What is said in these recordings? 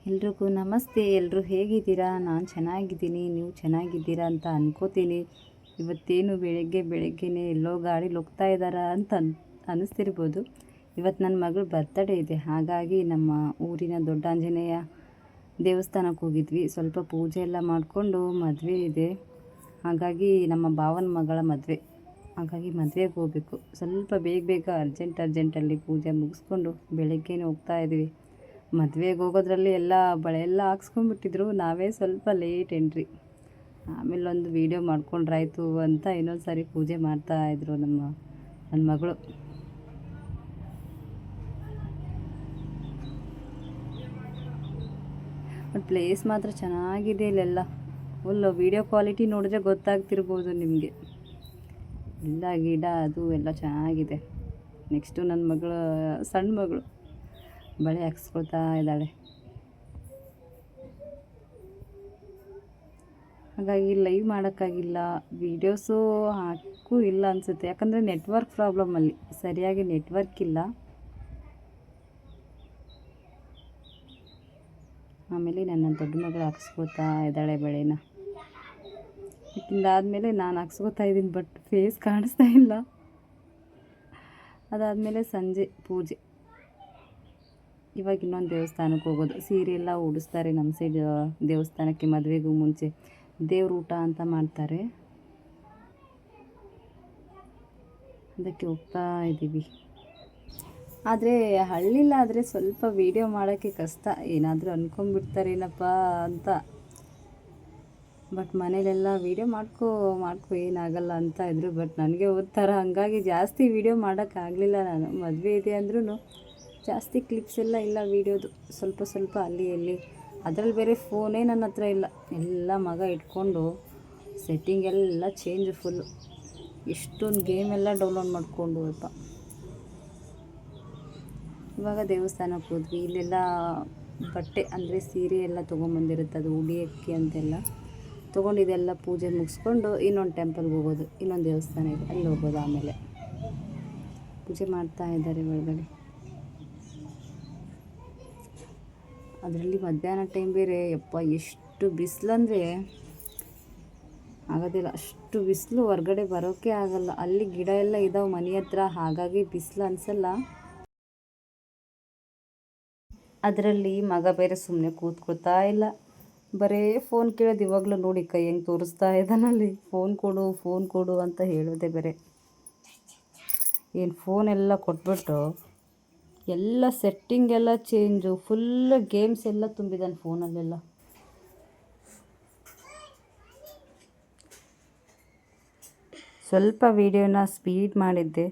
ಎಲ್ರಿಗೂ ನಮಸ್ತೆ. ಎಲ್ಲರೂ ಹೇಗಿದ್ದೀರಾ? ನಾನು ಚೆನ್ನಾಗಿದ್ದೀನಿ, ನೀವು ಚೆನ್ನಾಗಿದ್ದೀರಾ ಅಂತ ಅನ್ಕೋತೀನಿ. ಇವತ್ತೇನು ಬೆಳಗ್ಗೆನೇ ಎಲ್ಲೋ ಗಾಡೀಲಿ ಹೋಗ್ತಾ ಇದ್ದಾರಾ ಅಂತ ಅನ್ನಿಸ್ತಿರ್ಬೋದು. ಇವತ್ತು ನನ್ನ ಮಗಳು ಬರ್ತಡೇ ಇದೆ, ಹಾಗಾಗಿ ನಮ್ಮ ಊರಿನ ದೊಡ್ಡ ಆಂಜನೇಯ ದೇವಸ್ಥಾನಕ್ಕೆ ಹೋಗಿದ್ವಿ. ಸ್ವಲ್ಪ ಪೂಜೆ ಎಲ್ಲ ಮಾಡಿಕೊಂಡು ಮದುವೆ ಇದೆ, ಹಾಗಾಗಿ ನಮ್ಮ ಭಾವನ ಮಗಳ ಮದುವೆ, ಹಾಗಾಗಿ ಮದುವೆಗೆ ಹೋಗಬೇಕು. ಸ್ವಲ್ಪ ಬೇಗ ಅರ್ಜೆಂಟಲ್ಲಿ ಪೂಜೆ ಮುಗಿಸ್ಕೊಂಡು ಬೆಳಗ್ಗೆನೇ ಹೋಗ್ತಾ ಇದ್ವಿ. ಮದುವೆಗೆ ಹೋಗೋದ್ರಲ್ಲಿ ಎಲ್ಲ ಬಳೆ ಎಲ್ಲ ಹಾಕ್ಸ್ಕೊಂಡ್ಬಿಟ್ಟಿದ್ರು, ನಾವೇ ಸ್ವಲ್ಪ ಲೇಟ್ ಎಂಟ್ರಿ. ಆಮೇಲೆ ಒಂದು ವೀಡಿಯೋ ಮಾಡ್ಕೊಂಡ್ರಾಯ್ತು ಅಂತ ಇನ್ನೊಂದು ಸಾರಿ ಪೂಜೆ ಮಾಡ್ತಾಯಿದ್ರು ನನ್ನ ಮಗಳು. ಪ್ಲೇಸ್ ಮಾತ್ರ ಚೆನ್ನಾಗಿದೆ ಇಲ್ಲೆಲ್ಲ. ಫುಲ್ಲು ವೀಡಿಯೋ ಕ್ವಾಲಿಟಿ ನೋಡಿದ್ರೆ ಗೊತ್ತಾಗ್ತಿರ್ಬೋದು ನಿಮಗೆ. ಎಲ್ಲ ಗಿಡ ಅದು ಎಲ್ಲ ಚೆನ್ನಾಗಿದೆ. ನೆಕ್ಸ್ಟು ನನ್ನ ಮಗಳು, ಸಣ್ಣ ಮಗಳು ಬಳೆ ಹಾಕ್ಸ್ಕೊಳ್ತಾ ಇದ್ದಾಳೆ. ಹಾಗಾಗಿ ಲೈವ್ ಮಾಡೋಕ್ಕಾಗಿಲ್ಲ, ವೀಡಿಯೋಸು ಹಾಕೂ ಇಲ್ಲ ಅನಿಸುತ್ತೆ, ಯಾಕಂದರೆ ನೆಟ್ವರ್ಕ್ ಪ್ರಾಬ್ಲಮ್ಮಲ್ಲಿ ಸರಿಯಾಗಿ ನೆಟ್ವರ್ಕ್ ಇಲ್ಲ. ಆಮೇಲೆ ನನ್ನ ದೊಡ್ಡ ಮಗಳು ಹಾಕ್ಸ್ಕೊಳ್ತಾ ಇದ್ದಾಳೆ ಬಳೆನ. ಇದಾದಮೇಲೆ ನಾನು ಹಾಕ್ಸ್ಕೊತಾ ಇದ್ದೀನಿ, ಬಟ್ ಫೇಸ್ ಕಾಣಿಸ್ತಾ ಇಲ್ಲ. ಅದಾದಮೇಲೆ ಸಂಜೆ ಪೂಜೆ. ಇವಾಗ ಇನ್ನೊಂದು ದೇವಸ್ಥಾನಕ್ಕೆ ಹೋಗೋದು. ಸೀರೆ ಎಲ್ಲ ಉಡಿಸ್ತಾರೆ ನಮ್ಮ ಸೈಡ್ ದೇವಸ್ಥಾನಕ್ಕೆ. ಮದುವೆಗೂ ಮುಂಚೆ ದೇವ್ರ ಊಟ ಅಂತ ಮಾಡ್ತಾರೆ, ಅದಕ್ಕೆ ಹೋಗ್ತಾ ಇದ್ದೀವಿ. ಆದರೆ ಹಳ್ಳಿಲಾದರೆ ಸ್ವಲ್ಪ ವೀಡಿಯೋ ಮಾಡೋಕ್ಕೆ ಕಷ್ಟ, ಏನಾದರೂ ಅಂದ್ಕೊಂಡ್ಬಿಡ್ತಾರೇನಪ್ಪ ಅಂತ. ಬಟ್ ಮನೇಲೆಲ್ಲ ವೀಡಿಯೋ ಮಾಡ್ಕೊ ಏನಾಗಲ್ಲ ಅಂತ ಇದ್ರು. ಬಟ್ ನನಗೆ ಓದ್ತಾರ, ಹಂಗಾಗಿ ಜಾಸ್ತಿ ವೀಡಿಯೋ ಮಾಡೋಕ್ಕಾಗಲಿಲ್ಲ. ನಾನು ಮದುವೆ ಇದೆ ಅಂದ್ರೂ ಜಾಸ್ತಿ ಕ್ಲಿಪ್ಸ್ ಎಲ್ಲ ಇಲ್ಲ ವೀಡಿಯೋದು, ಸ್ವಲ್ಪ ಅಲ್ಲಿ ಎಲ್ಲಿ. ಅದರಲ್ಲಿ ಬೇರೆ ಫೋನೇ ನನ್ನ ಹತ್ರ ಇಲ್ಲ, ಎಲ್ಲ ಮಗ ಇಟ್ಕೊಂಡು ಸೆಟ್ಟಿಂಗ್ ಎಲ್ಲ ಚೇಂಜ್ ಫುಲ್ಲು. ಎಷ್ಟೊಂದು ಗೇಮೆಲ್ಲ ಡೌನ್ಲೋಡ್ ಮಾಡಿಕೊಂಡು ಅಪ್ಪ. ಇವಾಗ ದೇವಸ್ಥಾನಕ್ಕೆ ಹೋದ್ವಿ. ಇಲ್ಲೆಲ್ಲ ಬಟ್ಟೆ ಅಂದರೆ ಸೀರೆ ಎಲ್ಲ ತೊಗೊಂಬಂದಿರುತ್ತೆ, ಅದು ಉಡಿಯೋಕ್ಕೆ ಅಂತೆಲ್ಲ ತೊಗೊಂಡಿದ್ದೆಲ್ಲ ಪೂಜೆ ಮುಗಿಸ್ಕೊಂಡು ಇನ್ನೊಂದು ಟೆಂಪಲ್ಗೆ ಹೋಗೋದು. ಇನ್ನೊಂದು ದೇವಸ್ಥಾನ ಇದೆ, ಅಲ್ಲಿ ಹೋಗೋದು. ಆಮೇಲೆ ಪೂಜೆ ಮಾಡ್ತಾ ಇದ್ದಾರೆ ಒಳಗಡೆ. ಅದರಲ್ಲಿ ಮಧ್ಯಾಹ್ನ ಟೈಮ್ ಬೇರೆ, ಯಪ್ಪ ಎಷ್ಟು ಬಿಸಿಲಂದರೆ ಆಗೋದಿಲ್ಲ, ಅಷ್ಟು ಬಿಸಿಲು. ಹೊರ್ಗಡೆ ಬರೋಕ್ಕೆ ಆಗಲ್ಲ. ಅಲ್ಲಿ ಗಿಡ ಎಲ್ಲ ಇದಾವೆ ಮನೆ ಹತ್ರ, ಹಾಗಾಗಿ ಬಿಸಿಲು ಅನಿಸಲ್ಲ. ಅದರಲ್ಲಿ ಮಗ ಬೇರೆ ಸುಮ್ಮನೆ ಕೂತ್ಕೊಳ್ತಾ ಇಲ್ಲ, ಬರೀ ಫೋನ್ ಕೇಳೋದು. ಇವಾಗಲೂ ನೋಡಿ ಕೈ ಹೆಂಗೆ ತೋರಿಸ್ತಾ ಇದ್ದಾನಲ್ಲಿ, ಫೋನ್ ಕೊಡು ಅಂತ ಹೇಳೋದೆ ಬೇರೆ. ಏನು ಫೋನೆಲ್ಲ ಕೊಟ್ಬಿಟ್ಟು ಎಲ್ಲ ಸೆಟ್ಟಿಂಗ್ ಎಲ್ಲ ಚೇಂಜು, ಫುಲ್ ಗೇಮ್ಸ್ ಎಲ್ಲ ತುಂಬಿದ್ದಾನೆ ಫೋನಲ್ಲೆಲ್ಲ. ಸ್ವಲ್ಪ ವೀಡಿಯೋನ ಸ್ಪೀಡ್ ಮಾಡಿದ್ದೆ,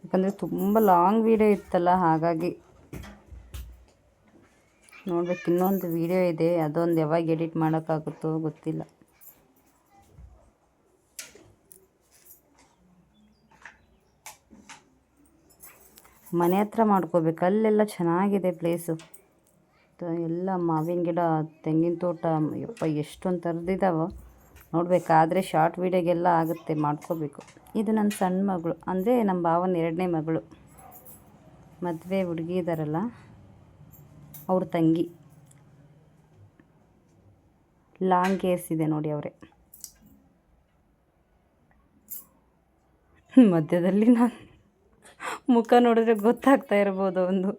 ಯಾಕಂದರೆ ತುಂಬ ಲಾಂಗ್ ವೀಡಿಯೋ ಇತ್ತಲ್ಲ, ಹಾಗಾಗಿ. ನೋಡ್ಬೇಕು, ಇನ್ನೊಂದು ವೀಡಿಯೋ ಇದೆ, ಅದೊಂದು ಯಾವಾಗ ಎಡಿಟ್ ಮಾಡೋಕ್ಕಾಗುತ್ತೋ ಗೊತ್ತಿಲ್ಲ. ಮನೆ ಹತ್ರ ಮಾಡ್ಕೋಬೇಕು, ಅಲ್ಲೆಲ್ಲ ಚೆನ್ನಾಗಿದೆ ಪ್ಲೇಸು. ಎಲ್ಲ ಮಾವಿನ ಗಿಡ, ತೆಂಗಿನ ತೋಟ, ಯಪ್ಪ ಎಷ್ಟೊಂದು ಥರದಿದ್ದಾವೆ. ನೋಡಬೇಕಾದ್ರೆ ಶಾರ್ಟ್ ವೀಡಿಯೋಗೆಲ್ಲ ಆಗುತ್ತೆ, ಮಾಡ್ಕೋಬೇಕು. ಇದು ನನ್ನ ಸಣ್ಣ ಮಗಳು, ಅಂದರೆ ನಮ್ಮ ಭಾವನ 2ನೇ ಮಗಳು. ಮದುವೆ ಹುಡುಗಿ ಇದ್ದಾರಲ್ಲ, ಅವ್ರ ತಂಗಿ. ಲಾಂಗ್ ಹೇರ್ಸ್ ಇದೆ ನೋಡಿ ಅವರೇ. ಮಧ್ಯದಲ್ಲಿ ನಾನು ಮುಖ ನೋಡಿದ್ರೆ ಗೊತ್ತಾಗ್ತಾ ಇರ್ಬೋದು. ಒಂದು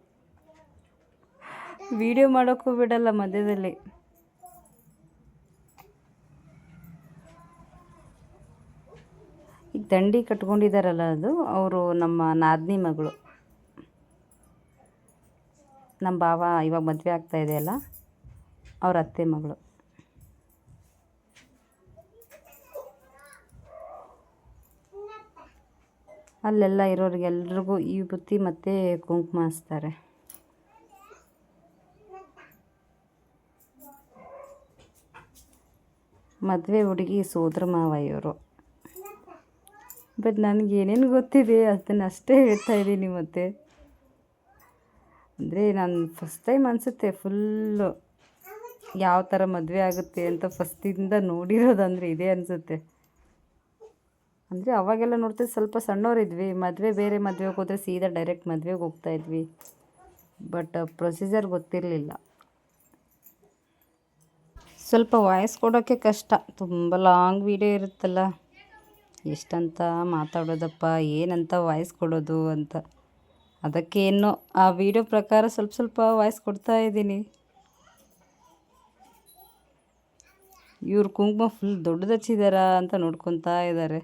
ವಿಡಿಯೋ ಮಾಡೋಕ್ಕೂ ಬಿಡಲ್ಲ ಮಧ್ಯದಲ್ಲಿ. ಈಗ ದಂಡಿ ಕಟ್ಕೊಂಡಿದ್ದಾರಲ್ಲ, ಅದು ಅವರು ನಮ್ಮ ನಾದಿನಿ ಮಗಳು. ನಮ್ಮ ಭಾವ ಇವಾಗ ಮದುವೆ ಆಗ್ತಾ ಇದೆಯಲ್ಲ, ಅವ್ರ ಅತ್ತೆ ಮಗಳು. ಅಲ್ಲೆಲ್ಲ ಇರೋರಿಗೆಲ್ರಿಗೂ ಈ ಬುತ್ತಿ ಮತ್ತು ಕುಂಕುಮ ಹಚ್ತಾರೆ. ಮದುವೆ ಹುಡುಗಿ ಸೋದರ ಮಾವ ಇವರು. ಬಟ್ ನನಗೇನೇನು ಗೊತ್ತಿದೆ ಅದನ್ನು ಅಷ್ಟೇ ಹೇಳ್ತಾ ಇದ್ದೀನಿ. ಮತ್ತೆ ಅಂದರೆ ನಾನು ಫಸ್ಟ್ ಟೈಮ್ ಅನಿಸುತ್ತೆ ಫುಲ್ಲು ಯಾವ ಥರ ಮದುವೆ ಆಗುತ್ತೆ ಅಂತ ಫಸ್ಟಿಂದ ನೋಡಿರೋದಂದರೆ ಇದೇ ಅನಿಸುತ್ತೆ. ಅಂದರೆ ಅವಾಗೆಲ್ಲ ನೋಡ್ತಿದ್ದು ಸ್ವಲ್ಪ ಸಣ್ಣವರಿದ್ವಿ, ಬೇರೆ ಮದುವೆಗೆ ಹೋದರೆ ಸೀದಾ ಡೈರೆಕ್ಟ್ ಮದುವೆಗೆ ಹೋಗ್ತಾಯಿದ್ವಿ. ಬಟ್ ಪ್ರೊಸೀಜರ್ ಗೊತ್ತಿರಲಿಲ್ಲ. ಸ್ವಲ್ಪ ವಾಯ್ಸ್ ಕೊಡೋಕ್ಕೆ ಕಷ್ಟ, ತುಂಬ ಲಾಂಗ್ ವೀಡಿಯೋ ಇರುತ್ತಲ್ಲ, ಎಷ್ಟಂತ ಮಾತಾಡೋದಪ್ಪ, ಏನಂತ ವಾಯ್ಸ್ ಕೊಡೋದು ಅಂತ. ಅದಕ್ಕೆ ಏನೋ ಆ ವಿಡಿಯೋ ಪ್ರಕಾರ ಸ್ವಲ್ಪ ಸ್ವಲ್ಪ ವಾಯ್ಸ್ ಕೊಡ್ತಾ ಇದ್ದೀನಿ. ಇವ್ರು ಕುಂಕುಮ ಫುಲ್ ದೊಡ್ಡದು ಹಚ್ಚಿದಾರ ಅಂತ ನೋಡ್ಕೊತಾ ಇದ್ದಾರೆ.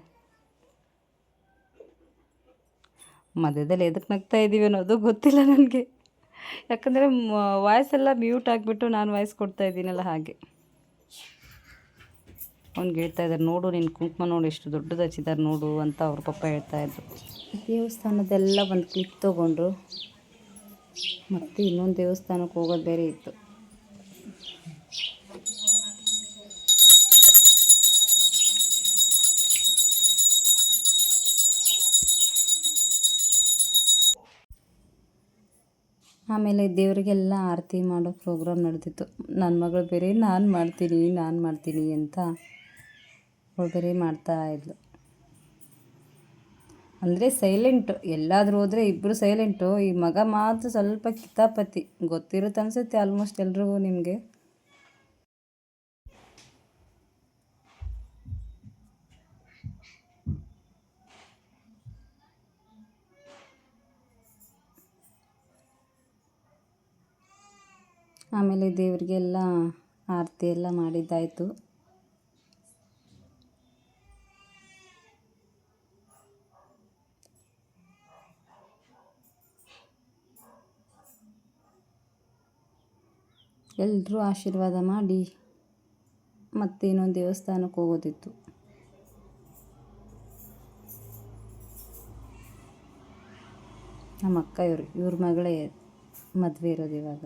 ಮಧ್ಯದಲ್ಲಿ ಎದಕ್ಕೆ ನಗ್ತಾ ಇದ್ದೀವಿ ಅನ್ನೋದು ಗೊತ್ತಿಲ್ಲ ನನಗೆ, ಯಾಕಂದರೆ ವಾಯ್ಸ್ ಎಲ್ಲ ಮ್ಯೂಟ್ ಆಗಿಬಿಟ್ಟು ನಾನು ವಾಯ್ಸ್ ಕೊಡ್ತಾ ಇದ್ದೀನಲ್ಲ ಹಾಗೆ. ಅವ್ನಿಗೆ ಹೇಳ್ತಾ ಇದ್ದಾರೆ, ನೋಡು ನಿನ್ನ ಕುಂಕುಮ ನೋಡು ಎಷ್ಟು ದೊಡ್ಡದು ಹಚ್ಚಿದ್ದಾರೆ ನೋಡು ಅಂತ ಅವ್ರ ಪಪ್ಪ ಹೇಳ್ತಾಯಿದ್ರು. ದೇವಸ್ಥಾನದೆಲ್ಲ ಒಂದು ಕ್ಲಿಪ್ ತೊಗೊಂಡ್ರು, ಮತ್ತು ಇನ್ನೊಂದು ದೇವಸ್ಥಾನಕ್ಕೆ ಹೋಗೋದು ಬೇರೆ ಇತ್ತು. ಆಮೇಲೆ ದೇವರಿಗೆಲ್ಲ ಆರತಿ ಮಾಡೋ ಪ್ರೋಗ್ರಾಮ್ ನಡೆದಿತ್ತು. ನನ್ನ ಮಗಳು ಬೇರೆ ನಾನು ಮಾಡ್ತೀನಿ ಅಂತ ಅವಳು ಬೇರೆ ಮಾಡ್ತಾಯಿದ್ಲು. ಅಂದರೆ ಸೈಲೆಂಟು, ಎಲ್ಲಾದರೂ ಹೋದರೆ ಇಬ್ಬರು ಸೈಲೆಂಟು. ಈ ಮಗ ಮಾತ್ರ ಸ್ವಲ್ಪ ಕಿತಾಪತಿ, ಗೊತ್ತಿರುತ್ತೆ ಅನಿಸುತ್ತೆ ಆಲ್ಮೋಸ್ಟ್ ಎಲ್ರಿಗೂ ನಿಮಗೆ. ಆಮೇಲೆ ದೇವರಿಗೆಲ್ಲ ಆರತಿ ಎಲ್ಲ ಮಾಡಿದ್ದಾಯಿತು. ಎಲ್ಲರೂ ಆಶೀರ್ವಾದ ಮಾಡಿ ಮತ್ತೆ ಇನ್ನೊಂದು ದೇವಸ್ಥಾನಕ್ಕೆ ಹೋಗೋದಿತ್ತು. ನಮ್ಮ ಅಕ್ಕ ಇವ್ರ ಮಗಳೇ ಮದುವೆ ಇರೋದು ಇವಾಗ.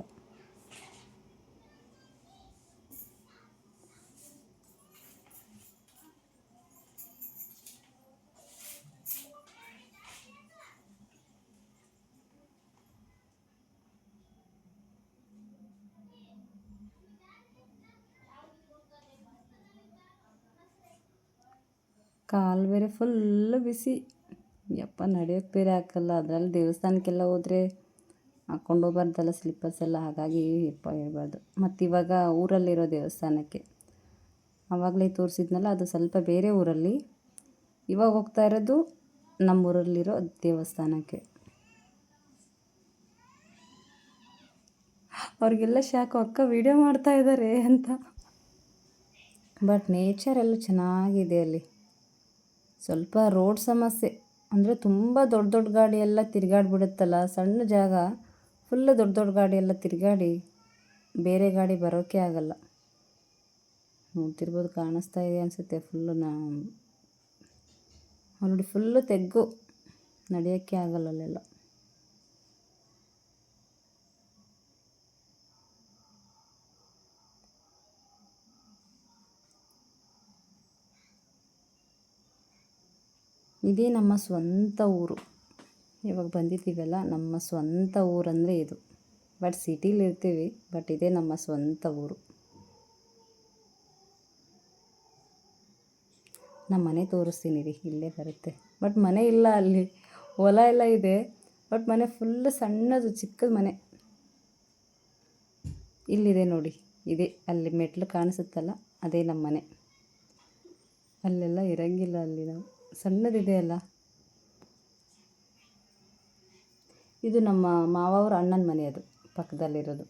ಕಾಲು ಬೇರೆ ಫುಲ್ಲು ಬಿಸಿ, ಯಪ್ಪ ನಡೆಯೋಕ್ಕೆ ಬೇರೆ ಹಾಕಲ್ಲ. ಅದರಲ್ಲಿ ದೇವಸ್ಥಾನಕ್ಕೆಲ್ಲ ಹೋದರೆ ಹಾಕ್ಕೊಂಡು ಹೋಗ್ಬಾರ್ದಲ್ಲ ಸ್ಲಿಪ್ಪರ್ಸ್ ಎಲ್ಲ, ಹಾಗಾಗಿ ಯಪ್ಪ ಹೇಳ್ಬಾರ್ದು. ಮತ್ತು ಇವಾಗ ಊರಲ್ಲಿರೋ ದೇವಸ್ಥಾನಕ್ಕೆ ಆವಾಗಲೇ ತೋರಿಸಿದ್ನಲ್ಲ, ಅದು ಸ್ವಲ್ಪ ಬೇರೆ ಊರಲ್ಲಿ. ಇವಾಗ ಹೋಗ್ತಾ ಇರೋದು ನಮ್ಮೂರಲ್ಲಿರೋ ದೇವಸ್ಥಾನಕ್ಕೆ. ಅವ್ರಿಗೆಲ್ಲ ಶಾಕು, ಅಕ್ಕ ವಿಡಿಯೋ ಮಾಡ್ತಾ ಇದ್ದಾರೆ ಅಂತ. ಬಟ್ ನೇಚರ್ ಎಲ್ಲ ಚೆನ್ನಾಗಿದೆ ಅಲ್ಲಿ. ಸ್ವಲ್ಪ ರೋಡ್ ಸಮಸ್ಯೆ, ಅಂದರೆ ತುಂಬ ದೊಡ್ಡ ದೊಡ್ಡ ಗಾಡಿ ಎಲ್ಲ ತಿರುಗಾಡ್ಬಿಡುತ್ತಲ್ಲ, ಸಣ್ಣ ಜಾಗ ಫುಲ್ಲು ದೊಡ್ಡ ದೊಡ್ಡ ಗಾಡಿ ಎಲ್ಲ ತಿರುಗಾಡಿ ಬೇರೆ ಗಾಡಿ ಬರೋಕ್ಕೆ ಆಗಲ್ಲ. ನೋಡ್ತಿರ್ಬೋದು, ಕಾಣಿಸ್ತಾ ಇದೆ ಅನಿಸುತ್ತೆ. ಫುಲ್ಲು ನೋಡಿ, ಫುಲ್ಲು ತೆಗ್ಗು, ನಡೆಯೋಕ್ಕೆ ಆಗಲ್ಲ ಅಲ್ಲೆಲ್ಲ. ಇದೇ ನಮ್ಮ ಸ್ವಂತ ಊರು. ಇವಾಗ ಬಂದಿದ್ದೀವಲ್ಲ, ನಮ್ಮ ಸ್ವಂತ ಊರಂದರೆ ಇದು. ಬಟ್ ಸಿಟೀಲಿ ಇರ್ತೀವಿ, ಬಟ್ ಇದೇ ನಮ್ಮ ಸ್ವಂತ ಊರು. ನಮ್ಮ ಮನೆ ತೋರಿಸ್ತೀನಿ ರೀ, ಇಲ್ಲೇ ಬರುತ್ತೆ. ಬಟ್ ಮನೆ ಇಲ್ಲ ಅಲ್ಲಿ, ಹೊಲ ಎಲ್ಲ ಇದೆ, ಬಟ್ ಮನೆ ಫುಲ್ಲು ಸಣ್ಣದು ಚಿಕ್ಕದು ಮನೆ. ಇಲ್ಲಿದೆ ನೋಡಿ, ಇದೆ ಅಲ್ಲಿ ಮೆಟ್ಲು ಕಾಣಿಸುತ್ತಲ್ಲ, ಅದೇ ನಮ್ಮ ಮನೆ. ಅಲ್ಲೆಲ್ಲ ಇರಂಗಿಲ್ಲ, ಅಲ್ಲಿ ನಾವು ಸಣ್ಣದಿದೆ ಅಲ್ಲ. ಇದು ನಮ್ಮ ಮಾವವ್ರ ಅಣ್ಣನ ಮನೆ, ಅದು ಪಕ್ಕದಲ್ಲಿರೋದು.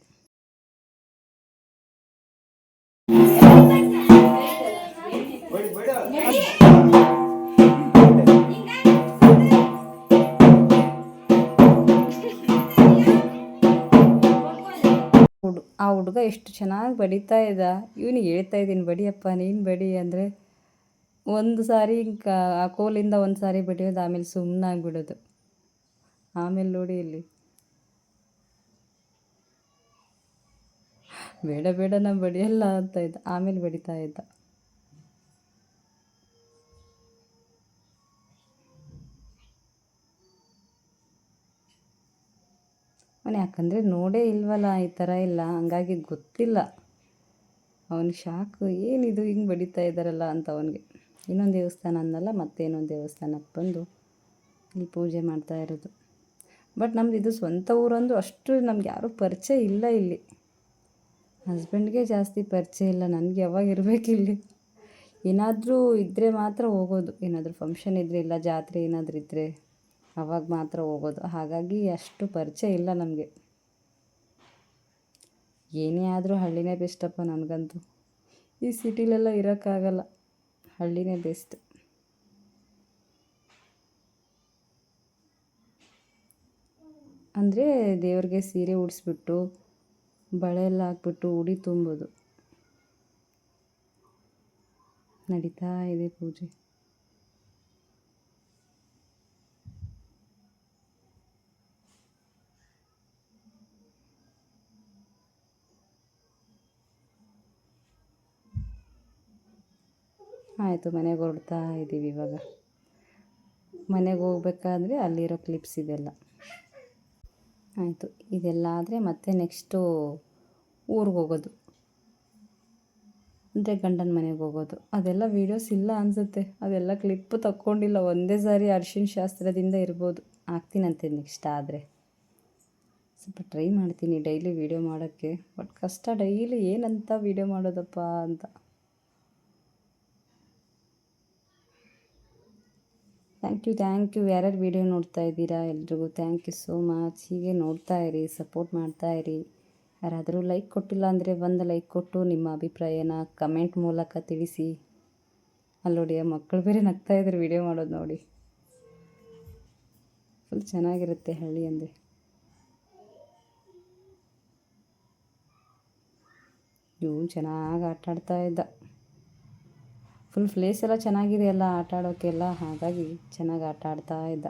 ಆ ಹುಡುಗ ಎಷ್ಟು ಚೆನ್ನಾಗಿ ಬಡಿತಾ ಇದ್ದ. ಇವನಿಗೆ ಹೇಳ್ತಾ ಇದ್ದೀನಿ, ಬಡಿಯಪ್ಪ ನೀನು ಬಡಿ ಅಂದರೆ ಒಂದು ಸಾರಿ ಆ ಕೋಲಿಂದ ಒಂದು ಸಾರಿ ಬಡಿಯೋದು, ಆಮೇಲೆ ಸುಮ್ಮನಾಗ್ಬಿಡೋದು. ಆಮೇಲೆ ನೋಡಿ ಇಲ್ಲಿ, ಬೇಡ ಬೇಡ ನಾನು ಬಡಿಯಲ್ಲ ಅಂತ ಇದ್ದ, ಆಮೇಲೆ ಬಡಿತಾ ಇದ್ದ. ಅವನು ಯಾಕಂದರೆ ನೋಡೇ ಇಲ್ವಲ್ಲ ಈ ಥರ ಎಲ್ಲ, ಹಂಗಾಗಿ ಗೊತ್ತಿಲ್ಲ. ಅವನಿಗೆ ಶಾಕು, ಏನಿದು ಹಿಂಗೆ ಬಡಿತಾ ಇದ್ದಾರಲ್ಲ ಅಂತ ಅವನಿಗೆ. ಇನ್ನೊಂದು ದೇವಸ್ಥಾನ ಅಂದಲ್ಲ, ಮತ್ತೆ ಇನ್ನೊಂದು ದೇವಸ್ಥಾನಕ್ಕೆ ಬಂದು ಇಲ್ಲಿ ಪೂಜೆ ಮಾಡ್ತಾ ಇರೋದು. ಬಟ್ ನಮ್ದು ಇದು ಸ್ವಂತ ಊರಂದು ಅಷ್ಟು ನಮ್ಗೆ ಯಾರೂ ಪರಿಚಯ ಇಲ್ಲ ಇಲ್ಲಿ. ಹಸ್ಬೆಂಡ್ಗೆ ಜಾಸ್ತಿ ಪರಿಚಯ ಇಲ್ಲ, ನನಗೆ ಯಾವಾಗ ಇರಬೇಕಿಲ್ಲಿ. ಏನಾದರೂ ಇದ್ದರೆ ಮಾತ್ರ ಹೋಗೋದು, ಏನಾದರೂ ಫಂಕ್ಷನ್ ಇದ್ದರೆ ಇಲ್ಲ ಜಾತ್ರೆ ಏನಾದರೂ ಇದ್ದರೆ ಅವಾಗ ಮಾತ್ರ ಹೋಗೋದು. ಹಾಗಾಗಿ ಅಷ್ಟು ಪರಿಚಯ ಇಲ್ಲ ನಮಗೆ. ಏನೇ ಆದರೂ ಹಳ್ಳಿನೇ ಬೆಸ್ಟಪ್ಪ ನನಗಂತೂ. ಈ ಸಿಟಿಲೆಲ್ಲ ಇರೋಕ್ಕಾಗಲ್ಲ, ಹಳ್ಳಿನೇ ಬೆಸ್ಟ್. ಅಂದರೆ ದೇವ್ರಿಗೆ ಸೀರೆ ಉಡಿಸ್ಬಿಟ್ಟು ಬಳೆ ಎಲ್ಲ ಹಾಕ್ಬಿಟ್ಟು ಉಡಿ ತುಂಬೋದು. ನಡೀತಾ ಇದೆ ಪೂಜೆ. ಆಯಿತು, ಮನೆಗೆ ಹೊರಡ್ತಾ ಇದ್ದೀವಿ ಇವಾಗ. ಮನೆಗೆ ಹೋಗ್ಬೇಕಾದ್ರೆ ಅಲ್ಲಿರೋ ಕ್ಲಿಪ್ಸ್ ಇದೆಲ್ಲ. ಆಯಿತು, ಇದೆಲ್ಲ ಆದರೆ ಮತ್ತೆ ನೆಕ್ಸ್ಟು ಊರಿಗೆ ಹೋಗೋದು, ಅಂದರೆ ಗಂಡನ ಮನೆಗೆ ಹೋಗೋದು. ಅದೆಲ್ಲ ವೀಡಿಯೋಸ್ ಇಲ್ಲ ಅನಿಸುತ್ತೆ, ಅದೆಲ್ಲ ಕ್ಲಿಪ್ಪು ತಕ್ಕೊಂಡಿಲ್ಲ. ಒಂದೇ ಸಾರಿ ಅರಿಶಿನ ಶಾಸ್ತ್ರದಿಂದ ಇರ್ಬೋದು. ಆಗ್ತೀನಂತೆ ನೆಕ್ಸ್ಟ್ ಆದರೆ. ಸ್ವಲ್ಪ ಟ್ರೈ ಮಾಡ್ತೀನಿ ಡೈಲಿ ವೀಡಿಯೋ ಮಾಡೋಕ್ಕೆ. ಬಟ್ ಕಷ್ಟ, ಡೈಲಿ ಏನಂತ ವೀಡಿಯೋ ಮಾಡೋದಪ್ಪ ಅಂತ. ಥ್ಯಾಂಕ್ ಯು ಯಾರ್ಯಾರು ವೀಡಿಯೋ ನೋಡ್ತಾ ಇದ್ದೀರಾ ಎಲ್ರಿಗೂ ಥ್ಯಾಂಕ್ ಯು ಸೋ ಮಚ್. ಹೀಗೆ ನೋಡ್ತಾ ಇರಿ, ಸಪೋರ್ಟ್ ಮಾಡ್ತಾ ಇರಿ. ಯಾರಾದರೂ ಲೈಕ್ ಕೊಟ್ಟಿಲ್ಲ ಅಂದರೆ ಒಂದು ಲೈಕ್ ಕೊಟ್ಟು ನಿಮ್ಮ ಅಭಿಪ್ರಾಯನ ಕಮೆಂಟ್ ಮೂಲಕ ತಿಳಿಸಿ. ಅಲ್ಲೋಡಿ, ಆ ಮಕ್ಕಳು ಬೇರೆ ನಗ್ತಾ ಇದ್ದಾರೆ ವೀಡಿಯೋ ಮಾಡೋದು ನೋಡಿ. ಫುಲ್ ಚೆನ್ನಾಗಿರುತ್ತೆ ಹಳ್ಳಿ ಅಂದರೆ. ಇವನು ಚೆನ್ನಾಗಿ ಆಟಾಡ್ತಾ ಇದ್ದ. ಫುಲ್ ಪ್ಲೇಸ್ ಎಲ್ಲ ಚೆನ್ನಾಗಿದೆ ಎಲ್ಲ ಆಟ ಆಡೋಕ್ಕೆಲ್ಲ, ಹಾಗಾಗಿ ಚೆನ್ನಾಗಿ ಆಟ ಆಡ್ತಾ ಇದ್ದ.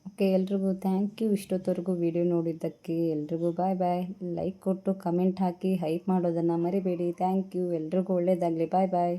ಓಕೆ, ಎಲ್ರಿಗೂ ಥ್ಯಾಂಕ್ ಯು ಇಷ್ಟೊತ್ತವರೆಗೂ ವೀಡಿಯೋ ನೋಡಿದ್ದಕ್ಕೆ. ಎಲ್ರಿಗೂ ಬಾಯ್ ಬಾಯ್. ಲೈಕ್ ಕೊಟ್ಟು ಕಮೆಂಟ್ ಹಾಕಿ ಹೈಪ್ ಮಾಡೋದನ್ನು ಮರಿಬೇಡಿ. ಥ್ಯಾಂಕ್ ಯು, ಎಲ್ರಿಗೂ ಒಳ್ಳೆಯದಾಗಲಿ. ಬಾಯ್ ಬಾಯ್.